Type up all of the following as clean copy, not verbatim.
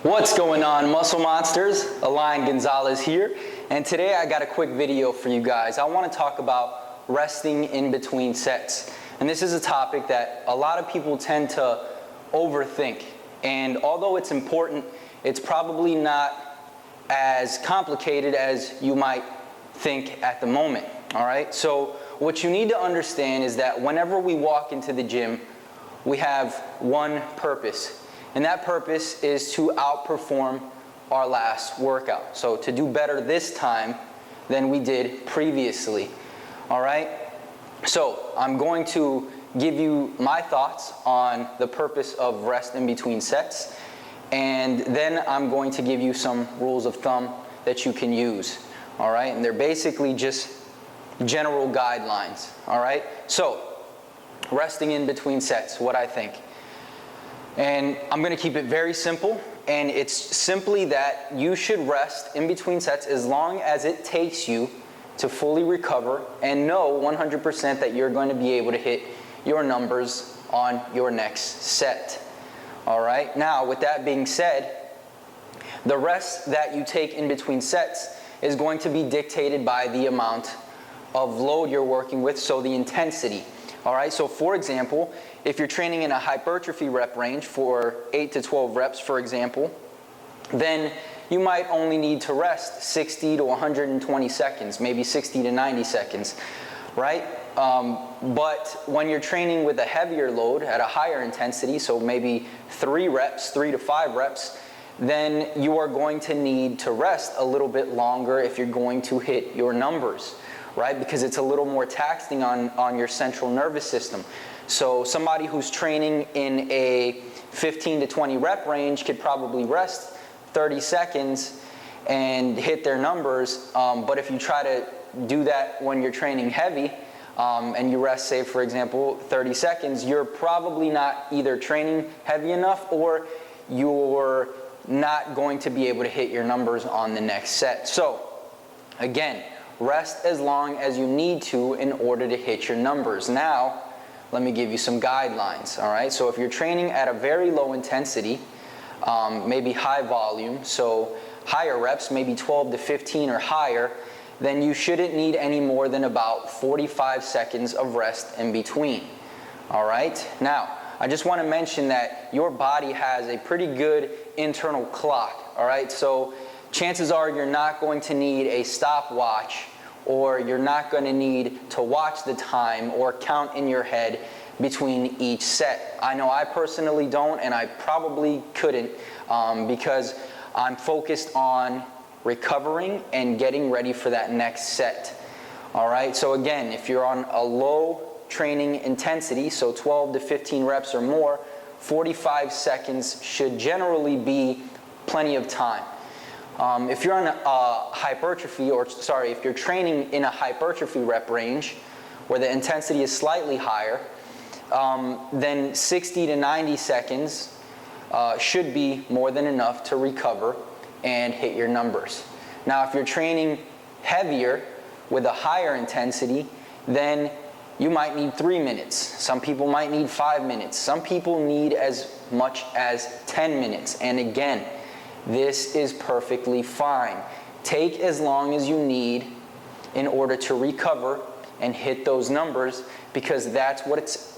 What's going on, Muscle Monsters? Alain Gonzalez here, and today I got a quick video for you guys. I want to talk about resting in between sets, and this is a topic that a lot of people tend to overthink, and although it's important, it's probably not as complicated as you might think at the moment. All right, so what you need to understand is that whenever we walk into the gym, we have one purpose. And that purpose is to outperform our last workout. So to do better this time than we did previously. All right? So I'm going to give you my thoughts on the purpose of rest in between sets. And then I'm going to give you some rules of thumb that you can use. All right? And they're basically just general guidelines. All right? So resting in between sets, what I think. And I'm going to keep it very simple, and it's simply that you should rest in between sets as long as it takes you to fully recover and know 100% that you're going to be able to hit your numbers on your next set. All right? Now, with that being said, the rest that you take in between sets is going to be dictated by the amount of load you're working with, so the intensity. All right, so for example, if you're training in a hypertrophy rep range for 8 to 12 reps, for example, then you might only need to rest 60 to 120 seconds, maybe 60 to 90 seconds, right? But when you're training with a heavier load at a higher intensity, so maybe 3 to 5 reps, then you are going to need to rest a little bit longer if you're going to hit your numbers. Right? Because it's a little more taxing on your central nervous system. So somebody who's training in a 15 to 20 rep range could probably rest 30 seconds and hit their numbers. But if you try to do that when you're training heavy and you rest, say, for example, 30 seconds, you're probably not either training heavy enough or you're not going to be able to hit your numbers on the next set. So, again, rest as long as you need to in order to hit your numbers. Now, let me give you some guidelines, all right? So if you're training at a very low intensity, maybe high volume, so higher reps, maybe 12 to 15 or higher, then you shouldn't need any more than about 45 seconds of rest in between, all right? Now, I just want to mention that your body has a pretty good internal clock, all right? So chances are you're not going to need a stopwatch, or you're not going to need to watch the time or count in your head between each set. I know I personally don't, and I probably couldn't because I'm focused on recovering and getting ready for that next set. All right, so again, if you're on a low training intensity, so 12 to 15 reps or more, 45 seconds should generally be plenty of time. If you're on if you're training in a hypertrophy rep range where the intensity is slightly higher, then 60 to 90 seconds should be more than enough to recover and hit your numbers. Now, if you're training heavier with a higher intensity, then you might need 3 minutes. Some people might need 5 minutes. Some people need as much as 10 minutes. And again, this is perfectly fine. Take as long as you need in order to recover and hit those numbers, because that's what's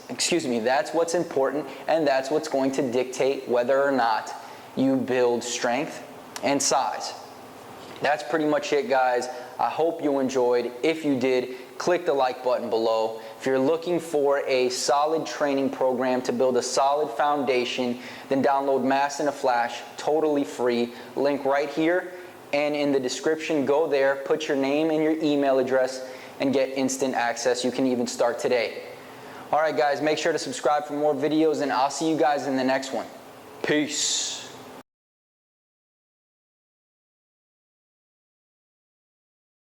important, and that's what's going to dictate whether or not you build strength and size. That's pretty much it, guys. I hope you enjoyed. If you did, click the like button below. If you're looking for a solid training program to build a solid foundation, then download Mass in a Flash, totally free. Link right here and in the description. Go there, put your name and your email address, and get instant access. You can even start today. All right, guys, make sure to subscribe for more videos, and I'll see you guys in the next one. Peace.